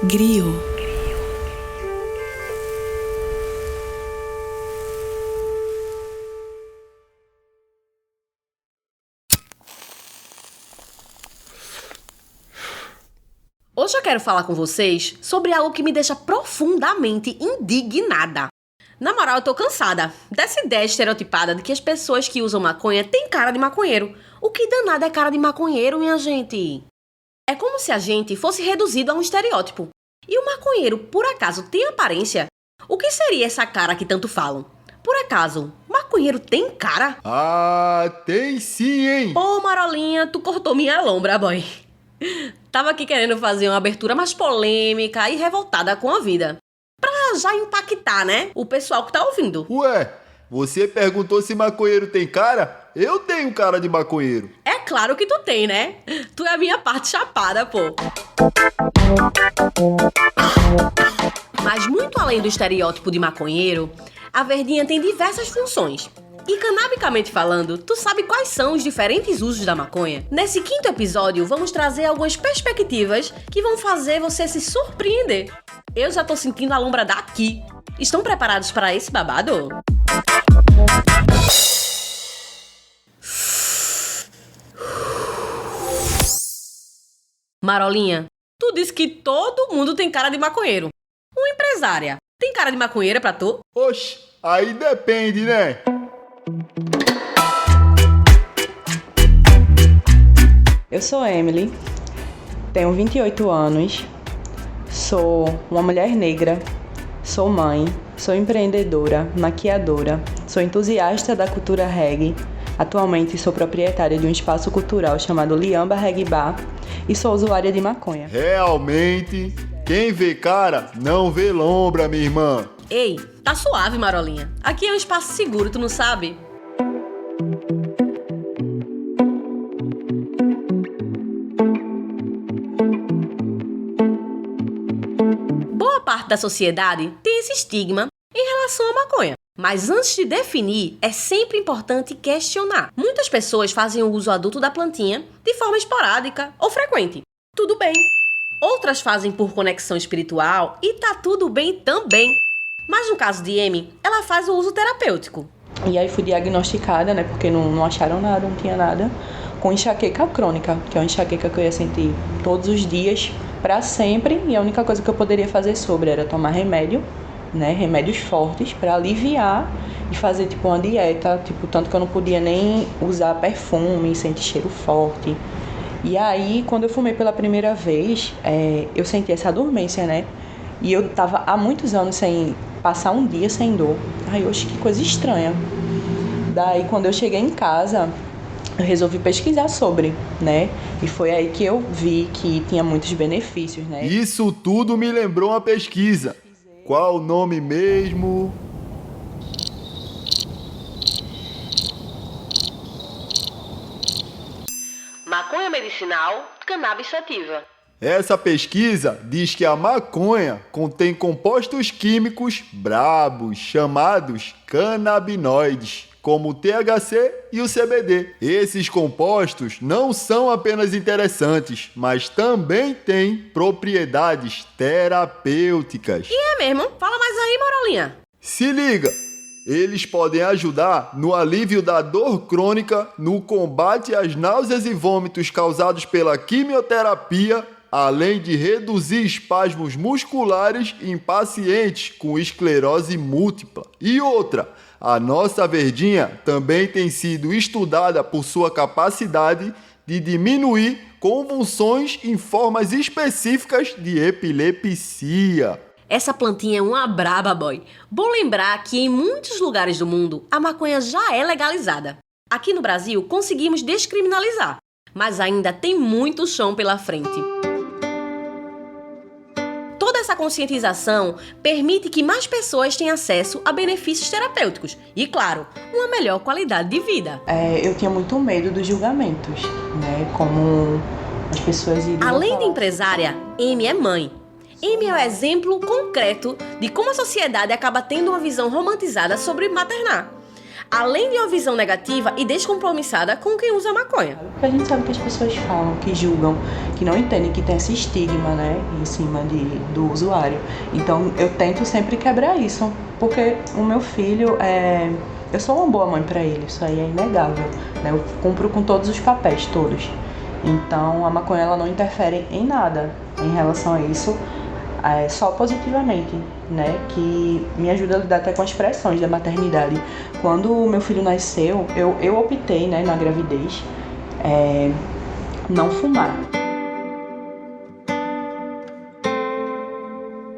Griot. Hoje eu quero falar com vocês sobre algo que me deixa profundamente indignada. Na moral, eu tô cansada dessa ideia estereotipada de que as pessoas que usam maconha têm cara de maconheiro. O que danado é cara de maconheiro, minha gente? É como se a gente fosse reduzido a um estereótipo. E o maconheiro, por acaso, tem aparência? O que seria essa cara que tanto falam? Por acaso, maconheiro tem cara? Ah, tem sim, hein? Pô, Marolinha, tu cortou minha lombra, boy. Tava aqui querendo fazer uma abertura mais polêmica e revoltada com a vida. Pra já impactar, né? O pessoal que tá ouvindo. Ué, você perguntou se maconheiro tem cara? Eu tenho cara de maconheiro. É claro que tu tem, né? Tu é a minha parte chapada, pô. Mas muito além do estereótipo de maconheiro, a verdinha tem diversas funções. E canabicamente falando, tu sabe quais são os diferentes usos da maconha? Nesse 5º episódio, vamos trazer algumas perspectivas que vão fazer você se surpreender. Eu já tô sentindo a lombra daqui. Estão preparados para esse babado? Marolinha, tu disse que todo mundo tem cara de maconheiro. Uma empresária, tem cara de maconheira pra tu? Oxe, aí depende, né? Eu sou Emily, tenho 28 anos, sou uma mulher negra, sou mãe, sou empreendedora, maquiadora, sou entusiasta da cultura reggae, atualmente sou proprietária de um espaço cultural chamado Liamba Reggae Bar e sou usuária de maconha. Realmente, quem vê cara, não vê lombra, minha irmã. Ei, tá suave, Marolinha. Aqui é um espaço seguro, tu não sabe? Boa parte da sociedade tem esse estigma em relação à maconha. Mas antes de definir, é sempre importante questionar. Muitas pessoas fazem o uso adulto da plantinha de forma esporádica ou frequente. Tudo bem. Outras fazem por conexão espiritual e tá tudo bem também. Mas no caso de Amy, ela faz o uso terapêutico. E aí fui diagnosticada, né, porque não acharam nada, não tinha nada, com enxaqueca crônica, que é uma enxaqueca que eu ia sentir todos os dias, pra sempre, e a única coisa que eu poderia fazer sobre era tomar remédio, né, remédios fortes pra aliviar e fazer tipo uma dieta, tipo, tanto que eu não podia nem usar perfume, sentir cheiro forte. E aí, quando eu fumei pela primeira vez, eu senti essa dormência, né, e eu tava há muitos anos sem passar um dia sem dor. Ai, oxe, que coisa estranha. Daí, quando eu cheguei em casa, eu resolvi pesquisar sobre, né? E foi aí que eu vi que tinha muitos benefícios, né? Isso tudo me lembrou uma pesquisa. Qual o nome mesmo? Maconha medicinal, cannabis sativa. Essa pesquisa diz que a maconha contém compostos químicos brabos chamados canabinoides, como o THC e o CBD. Esses compostos não são apenas interessantes, mas também têm propriedades terapêuticas. E é mesmo? Fala mais aí, Marolinha. Se liga! Eles podem ajudar no alívio da dor crônica, no combate às náuseas e vômitos causados pela quimioterapia, além de reduzir espasmos musculares em pacientes com esclerose múltipla. E outra, a nossa verdinha também tem sido estudada por sua capacidade de diminuir convulsões em formas específicas de epilepsia. Essa plantinha é uma braba, boy. Bom lembrar que em muitos lugares do mundo a maconha já é legalizada. Aqui no Brasil conseguimos descriminalizar, mas ainda tem muito chão pela frente. Toda essa conscientização permite que mais pessoas tenham acesso a benefícios terapêuticos e, claro, uma melhor qualidade de vida. Eu tinha muito medo dos julgamentos, né? Como as pessoas iriam Além de falar. empresária, Amy é mãe. Amy é o exemplo concreto de como a sociedade acaba tendo uma visão romantizada sobre maternar. além de uma visão negativa e descompromissada com quem usa maconha. Porque a gente sabe que as pessoas falam, que julgam, que não entendem que tem esse estigma, né, em cima do usuário. Então eu tento sempre quebrar isso, porque o meu filho eu sou uma boa mãe para ele, isso aí é inegável, né? Eu cumpro com todos os papéis, todos. Então a maconha ela não interfere em nada em relação a isso, só positivamente, né? Que me ajuda a lidar até com as pressões da maternidade. Quando o meu filho nasceu, eu optei, né, na gravidez, não fumar.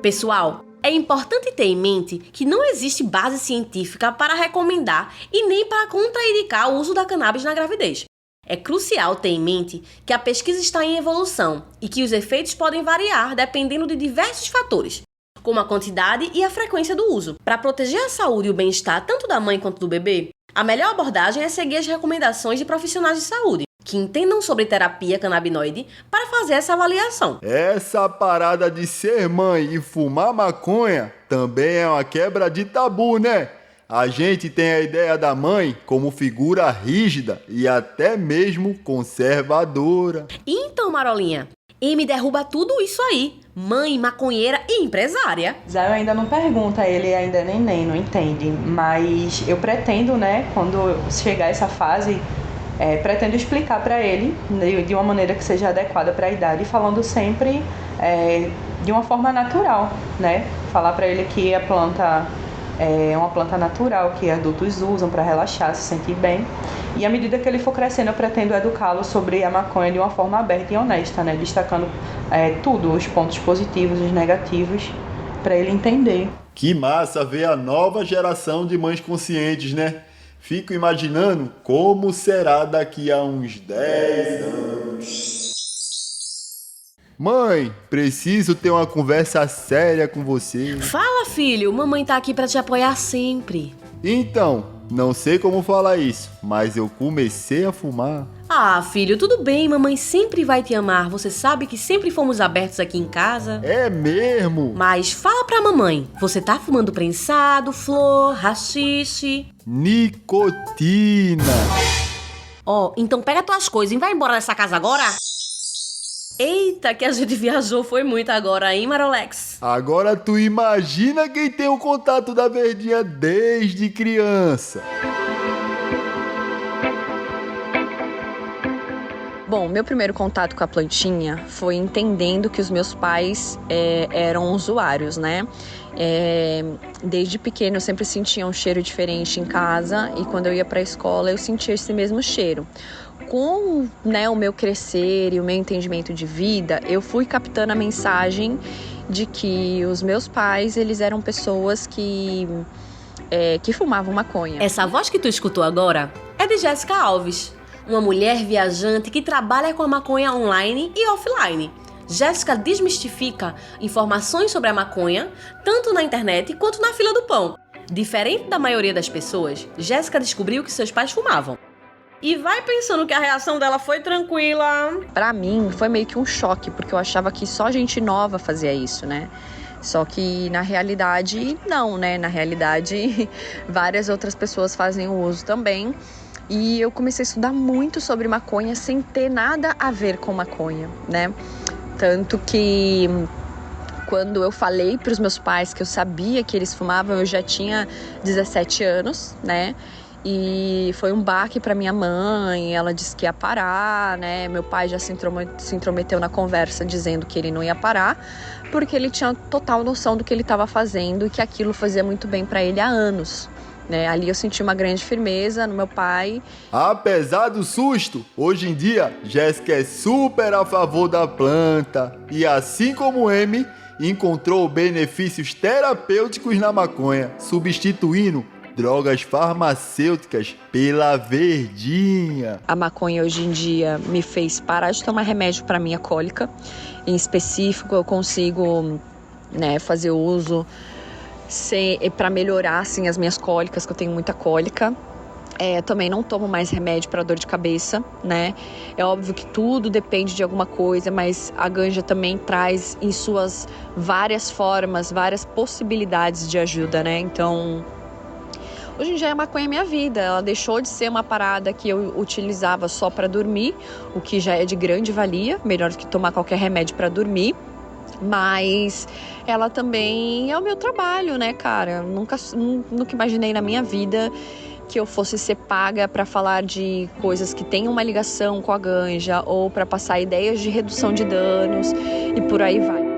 Pessoal, é importante ter em mente que não existe base científica para recomendar e nem para contraindicar o uso da cannabis na gravidez. É crucial ter em mente que a pesquisa está em evolução e que os efeitos podem variar dependendo de diversos fatores, como a quantidade e a frequência do uso. Para proteger a saúde e o bem-estar tanto da mãe quanto do bebê, a melhor abordagem é seguir as recomendações de profissionais de saúde, que entendam sobre terapia canabinoide para fazer essa avaliação. Essa parada de ser mãe e fumar maconha também é uma quebra de tabu, né? A gente tem a ideia da mãe como figura rígida e até mesmo conservadora. Então, Marolinha, me derruba tudo isso aí. Mãe, maconheira e empresária. Zé ainda não pergunta, ele ainda é neném, não entende. Mas eu pretendo, né, quando chegar essa fase, pretendo explicar para ele de uma maneira que seja adequada para a idade, falando sempre de uma forma natural, né? Falar para ele que a planta é uma planta natural que adultos usam para relaxar, se sentir bem. E à medida que ele for crescendo, eu pretendo educá-lo sobre a maconha de uma forma aberta e honesta, né? Destacando tudo, os pontos positivos, os negativos, para ele entender. Que massa ver a nova geração de mães conscientes, né? Fico imaginando como será daqui a uns 10 anos. Mãe, preciso ter uma conversa séria com você. Fala, filho, mamãe tá aqui pra te apoiar sempre. Então, não sei como falar isso, mas eu comecei a fumar. Ah, filho, tudo bem, mamãe sempre vai te amar. Você sabe que sempre fomos abertos aqui em casa. É mesmo? Mas fala pra mamãe, você tá fumando prensado, flor, haxixe? Nicotina. Então pega tuas coisas e vai embora dessa casa agora. Eita, que a gente viajou foi muito agora, hein, Marolex? Agora tu imagina quem tem o contato da verdinha desde criança. Bom, meu primeiro contato com a plantinha foi entendendo que os meus pais eram usuários, né? Desde pequeno eu sempre sentia um cheiro diferente em casa e quando eu ia para a escola eu sentia esse mesmo cheiro. Com, né, o meu crescer e o meu entendimento de vida, eu fui captando a mensagem de que os meus pais, eles eram pessoas que fumavam maconha. Essa voz que tu escutou agora é de Jéssica Alves, uma mulher viajante que trabalha com a maconha online e offline. Jéssica desmistifica informações sobre a maconha, tanto na internet quanto na fila do pão. Diferente da maioria das pessoas, Jéssica descobriu que seus pais fumavam. E vai pensando que a reação dela foi tranquila. Pra mim, foi meio que um choque, porque eu achava que só gente nova fazia isso, né? Só que na realidade, não, né? Na realidade, várias outras pessoas fazem o uso também. E eu comecei a estudar muito sobre maconha sem ter nada a ver com maconha, né? Tanto que quando eu falei para os meus pais que eu sabia que eles fumavam, eu já tinha 17 anos, né? E foi um baque para minha mãe, ela disse que ia parar, né? Meu pai já se intrometeu na conversa dizendo que ele não ia parar, porque ele tinha total noção do que ele estava fazendo e que aquilo fazia muito bem para ele há anos. Né? Ali eu senti uma grande firmeza no meu pai. Apesar do susto, hoje em dia, Jéssica é super a favor da planta e, assim como M, encontrou benefícios terapêuticos na maconha, substituindo drogas farmacêuticas pela verdinha. A maconha hoje em dia me fez parar de tomar remédio para minha cólica. Em específico, eu consigo, né, fazer uso para melhorar assim, as minhas cólicas, que eu tenho muita cólica. Também não tomo mais remédio para dor de cabeça, né? É óbvio que tudo depende de alguma coisa, mas a ganja também traz em suas várias formas, várias possibilidades de ajuda, né? Então, Hoje em dia a maconha é minha vida, ela deixou de ser uma parada que eu utilizava só para dormir, o que já é de grande valia, melhor do que tomar qualquer remédio para dormir. Mas ela também é o meu trabalho, né, cara? Nunca imaginei na minha vida que eu fosse ser paga para falar de coisas que têm uma ligação com a ganja ou para passar ideias de redução de danos e por aí vai.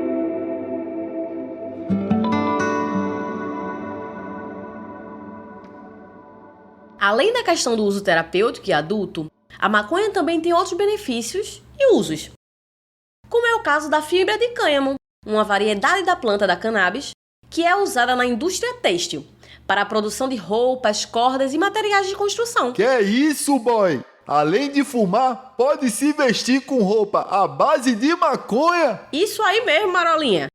Além da questão do uso terapêutico e adulto, a maconha também tem outros benefícios e usos. Como é o caso da fibra de cânhamo, uma variedade da planta da cannabis que é usada na indústria têxtil, para a produção de roupas, cordas e materiais de construção. Que é isso, boy? Além de fumar, pode se vestir com roupa à base de maconha? Isso aí mesmo, Marolinha!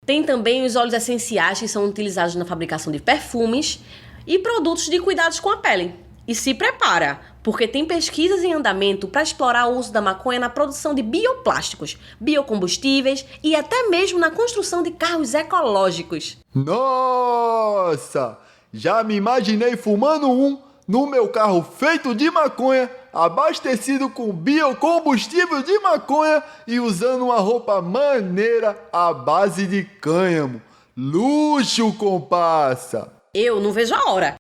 Tem também os óleos essenciais que são utilizados na fabricação de perfumes e produtos de cuidados com a pele. E se prepara, porque tem pesquisas em andamento para explorar o uso da maconha na produção de bioplásticos, biocombustíveis e até mesmo na construção de carros ecológicos. Nossa! Já me imaginei fumando um no meu carro feito de maconha, abastecido com biocombustível de maconha e usando uma roupa maneira à base de cânhamo. Luxo, comparsa! Eu não vejo a hora.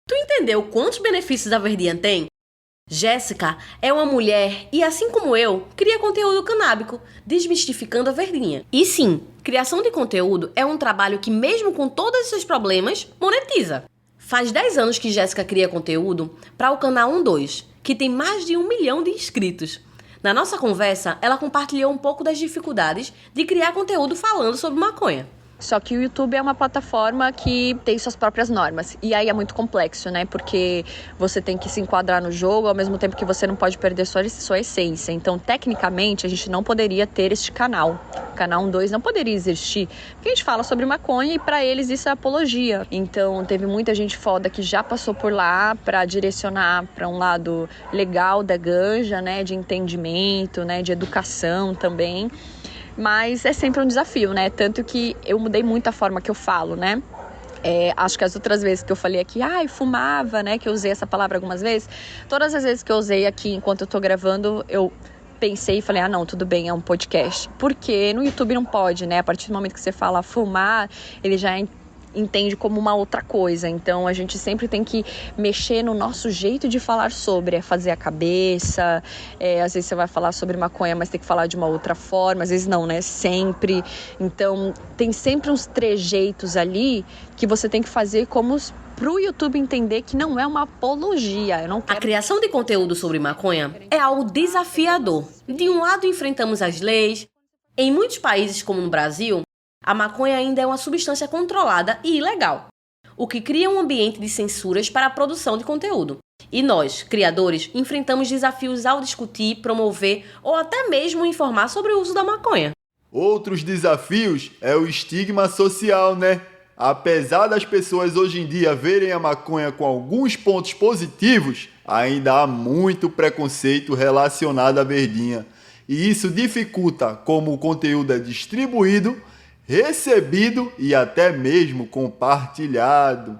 Tu entendeu quantos benefícios a verdinha tem? Jéssica é uma mulher e, assim como eu, cria conteúdo canábico, desmistificando a verdinha. E sim, criação de conteúdo é um trabalho que, mesmo com todos esses problemas, monetiza. Faz 10 anos que Jéssica cria conteúdo para o canal 12, que tem mais de 1 milhão de inscritos. Na nossa conversa, ela compartilhou um pouco das dificuldades de criar conteúdo falando sobre maconha. Só que o YouTube é uma plataforma que tem suas próprias normas. E aí é muito complexo, né? Porque você tem que se enquadrar no jogo ao mesmo tempo que você não pode perder sua essência. Então, tecnicamente, a gente não poderia ter este canal. O canal 12 não poderia existir. Porque a gente fala sobre maconha e pra eles isso é apologia. Então, teve muita gente foda que já passou por lá pra direcionar pra um lado legal da ganja, né? De entendimento, né? De educação também. Mas é sempre um desafio, né? Tanto que eu mudei muito a forma que eu falo, né? Acho que as outras vezes que eu falei aqui, fumava, né? Que eu usei essa palavra algumas vezes. Todas as vezes que eu usei aqui enquanto eu tô gravando, eu pensei e falei, não, tudo bem, é um podcast. Porque no YouTube não pode, né? A partir do momento que você fala fumar, ele já entende como uma outra coisa. Então a gente sempre tem que mexer no nosso jeito de falar sobre, fazer a cabeça, às vezes você vai falar sobre maconha, mas tem que falar de uma outra forma, às vezes não, né? Sempre. Então tem sempre uns trejeitos ali que você tem que fazer como pro YouTube entender que não é uma apologia. Eu não quero... A criação de conteúdo sobre maconha é algo desafiador. De um lado enfrentamos as leis. Em muitos países, como no Brasil, a maconha ainda é uma substância controlada e ilegal, o que cria um ambiente de censuras para a produção de conteúdo. E nós, criadores, enfrentamos desafios ao discutir, promover ou até mesmo informar sobre o uso da maconha. Outros desafios é o estigma social, né? Apesar das pessoas hoje em dia verem a maconha com alguns pontos positivos, ainda há muito preconceito relacionado à verdinha. E isso dificulta como o conteúdo é distribuído, recebido e até mesmo compartilhado.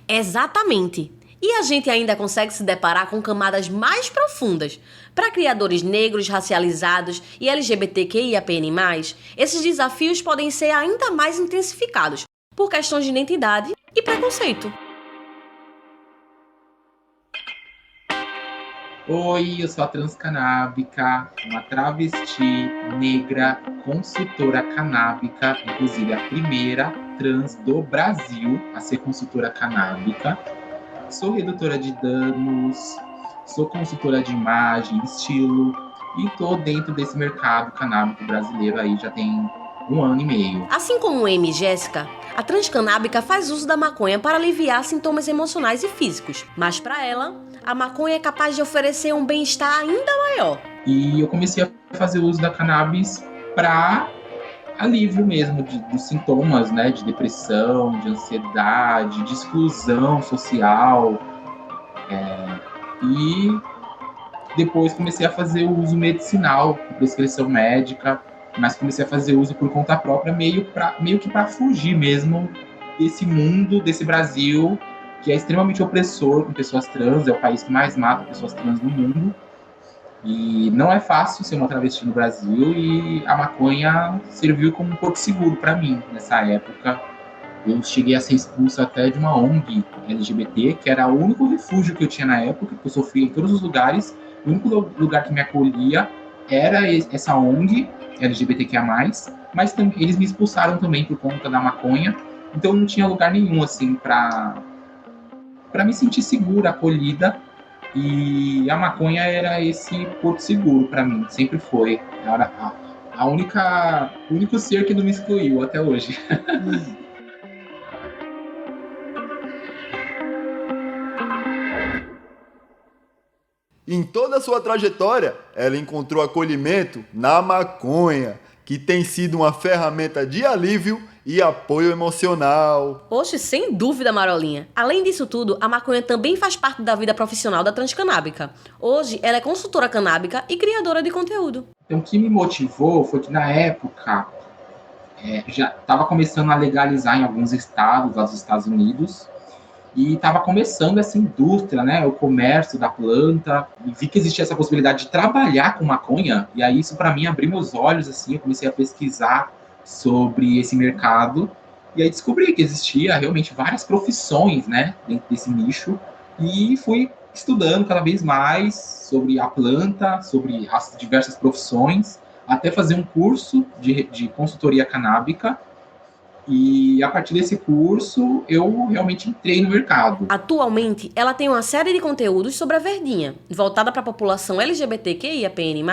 Exatamente. E a gente ainda consegue se deparar com camadas mais profundas. Para criadores negros, racializados e LGBTQIAPN+, esses desafios podem ser ainda mais intensificados por questões de identidade e preconceito. Oi, eu sou a Transcanábica, uma travesti negra, consultora canábica, inclusive a primeira trans do Brasil a ser consultora canábica. Sou redutora de danos, sou consultora de imagem, estilo e estou dentro desse mercado canábico brasileiro aí já tem 1 ano e meio. Assim como Amy e Jéssica, a transcanábica faz uso da maconha para aliviar sintomas emocionais e físicos, mas para ela, a maconha é capaz de oferecer um bem-estar ainda maior. E eu comecei a fazer uso da cannabis para alívio mesmo dos sintomas, né, de depressão, de ansiedade, de exclusão social. E depois comecei a fazer o uso medicinal, com prescrição médica, mas comecei a fazer uso por conta própria, meio que para fugir mesmo desse mundo, desse Brasil que é extremamente opressor com pessoas trans, é o país que mais mata pessoas trans no mundo. E não é fácil ser uma travesti no Brasil, e a maconha serviu como um porto seguro para mim nessa época. Eu cheguei a ser expulso até de uma ONG LGBT, que era o único refúgio que eu tinha na época, porque eu sofria em todos os lugares. O único lugar que me acolhia era essa ONG LGBTQIA+, mas eles me expulsaram também por conta da maconha. Então não tinha lugar nenhum assim para me sentir segura, acolhida. E a maconha era esse porto seguro para mim, sempre foi. Era o único ser que não me excluiu até hoje. Em toda a sua trajetória, ela encontrou acolhimento na maconha, que tem sido uma ferramenta de alívio e apoio emocional. Oxe, sem dúvida, Marolinha. Além disso tudo, a maconha também faz parte da vida profissional da Transcanábica. Hoje, ela é consultora canábica e criadora de conteúdo. Então, o que me motivou foi que, na época, já estava começando a legalizar em alguns estados lá dos Estados Unidos, e estava começando essa indústria, né, o comércio da planta, e vi que existia essa possibilidade de trabalhar com maconha, e aí isso para mim abriu meus olhos, assim, eu comecei a pesquisar sobre esse mercado, e aí descobri que existia realmente várias profissões, né, dentro desse nicho, e fui estudando cada vez mais sobre a planta, sobre as diversas profissões, até fazer um curso de consultoria canábica. E a partir desse curso, eu realmente entrei no mercado. Atualmente, ela tem uma série de conteúdos sobre a verdinha, voltada para a população LGBTQIAPN+,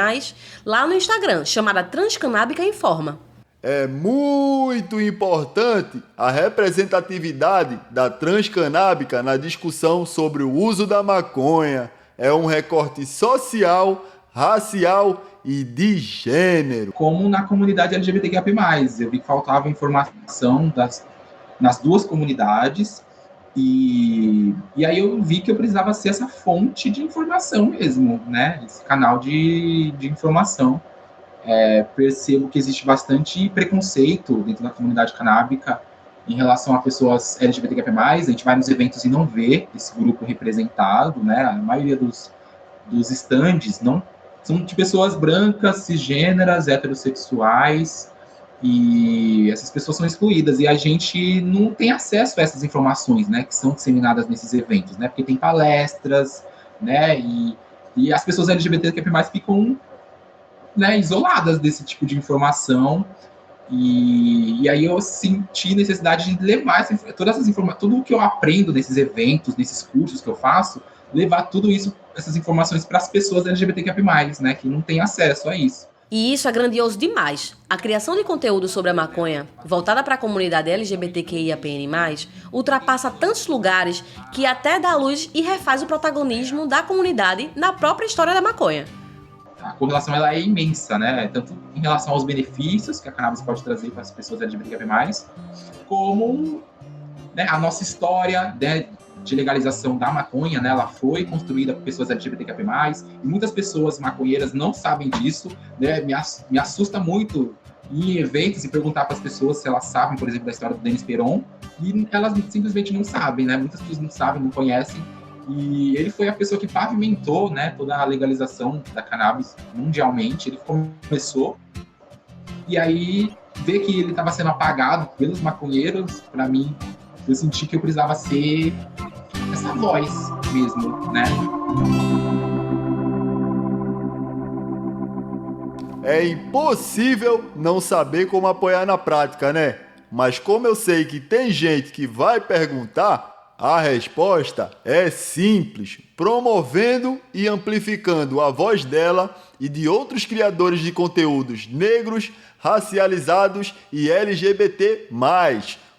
lá no Instagram, chamada Transcanábica Informa. É muito importante a representatividade da transcanábica na discussão sobre o uso da maconha. É um recorte social, racial e de gênero. Como na comunidade LGBTQIA+, eu vi que faltava informação nas duas comunidades, e aí eu vi que eu precisava ser essa fonte de informação mesmo, né? Esse canal de informação. Percebo que existe bastante preconceito dentro da comunidade canábica em relação a pessoas LGBTQIA+, a gente vai nos eventos e não vê esse grupo representado, né? A maioria dos stands não são de pessoas brancas, cisgêneras, heterossexuais, e essas pessoas são excluídas, e a gente não tem acesso a essas informações, né, que são disseminadas nesses eventos, né, porque tem palestras, né, e as pessoas LGBTQIA+ ficam, né, isoladas desse tipo de informação, e aí eu senti necessidade de levar todas essas informações, tudo o que eu aprendo nesses eventos, nesses cursos que eu faço, levar tudo isso, essas informações para as pessoas LGBTQIA+, né, que não têm acesso a isso. E isso é grandioso demais. A criação de conteúdo sobre a maconha, voltada para a comunidade LGBTQIAPN+, ultrapassa tantos lugares que até dá luz e refaz o protagonismo da comunidade na própria história da maconha. A correlação ela é imensa, né, tanto em relação aos benefícios que a cannabis pode trazer para as pessoas LGBTQIA+, como, né, a nossa história, né, de legalização da maconha, né, ela foi construída por pessoas LGBTQIA+, e muitas pessoas maconheiras não sabem disso, né, me assusta muito ir em eventos e perguntar para as pessoas se elas sabem, por exemplo, da história do Denis Peron, e elas simplesmente não sabem, né, muitas pessoas não sabem, não conhecem, e ele foi a pessoa que pavimentou, né, toda a legalização da cannabis mundialmente. Ele começou, e aí ver que ele estava sendo apagado pelos maconheiros, para mim, eu senti que eu precisava ser essa voz mesmo, né? É impossível não saber como apoiar na prática, né? Mas como eu sei que tem gente que vai perguntar, a resposta é simples: promovendo e amplificando a voz dela e de outros criadores de conteúdos negros, racializados e LGBT+,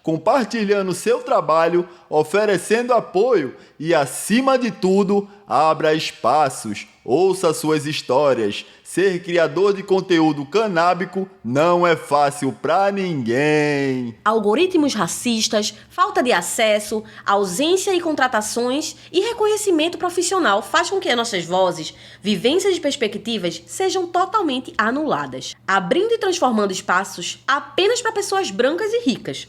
compartilhando seu trabalho, oferecendo apoio e, acima de tudo, abra espaços, ouça suas histórias. Ser criador de conteúdo canábico não é fácil pra ninguém. Algoritmos racistas, falta de acesso, ausência de contratações e reconhecimento profissional faz com que nossas vozes, vivências e perspectivas sejam totalmente anuladas, abrindo e transformando espaços apenas para pessoas brancas e ricas.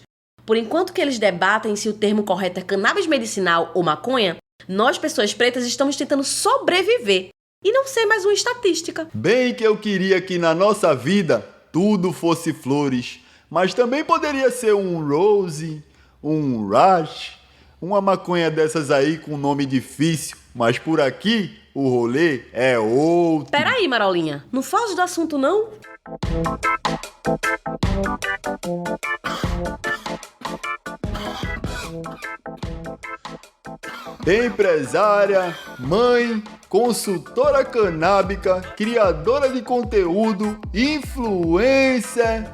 Por enquanto que eles debatem se o termo correto é cannabis medicinal ou maconha, nós, pessoas pretas, estamos tentando sobreviver e não ser mais uma estatística. Bem que eu queria que na nossa vida tudo fosse flores, mas também poderia ser um rose, um rush, uma maconha dessas aí com nome difícil, mas por aqui o rolê é outro. Peraí, Marolinha, não foge do assunto não? Empresária, mãe, consultora canábica, criadora de conteúdo, influencer.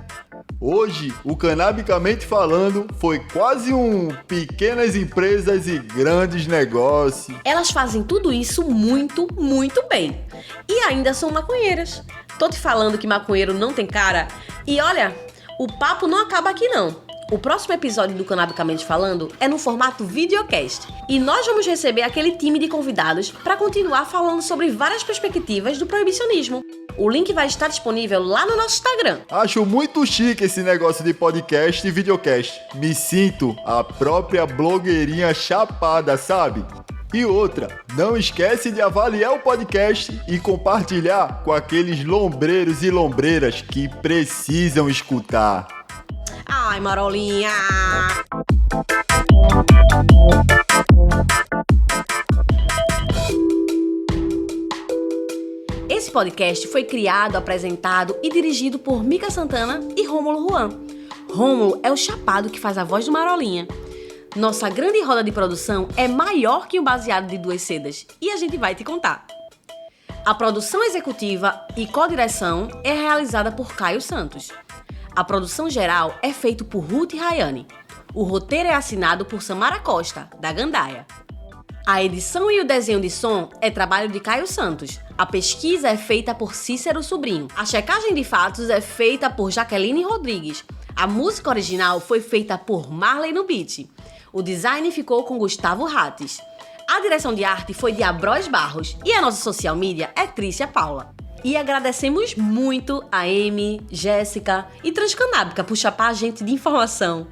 Hoje, o Canabicamente Falando foi quase um pequenas empresas e grandes negócios. Elas fazem tudo isso muito, muito bem. E ainda são maconheiras. Tô te falando que maconheiro não tem cara. E olha, o papo não acaba aqui não. O próximo episódio do Canabicamente Falando é no formato videocast. E nós vamos receber aquele time de convidados para continuar falando sobre várias perspectivas do proibicionismo. O link vai estar disponível lá no nosso Instagram. Acho muito chique esse negócio de podcast e videocast. Me sinto a própria blogueirinha chapada, sabe? E outra, não esquece de avaliar o podcast e compartilhar com aqueles lombreiros e lombreiras que precisam escutar. Ai, Marolinha! Esse podcast foi criado, apresentado e dirigido por Mica Santana e Rômulo Juan. Rômulo é o chapado que faz a voz do Marolinha. Nossa grande roda de produção é maior que um baseado de 2 sedas e a gente vai te contar. A produção executiva e co-direção é realizada por Caio Santos. A produção geral é feita por Ruth Rayane. O roteiro é assinado por Samara Costa, da Gandaia. A edição e o desenho de som é trabalho de Caio Santos. A pesquisa é feita por Cícero Sobrinho. A checagem de fatos é feita por Jaqueline Rodrigues. A música original foi feita por Marley no Beat. O design ficou com Gustavo Rates. A direção de arte foi de Abróis Barros. E a nossa social media é Trícia Paula. E agradecemos muito a Amy, Jéssica e Transcanábica por chapar a gente de informação.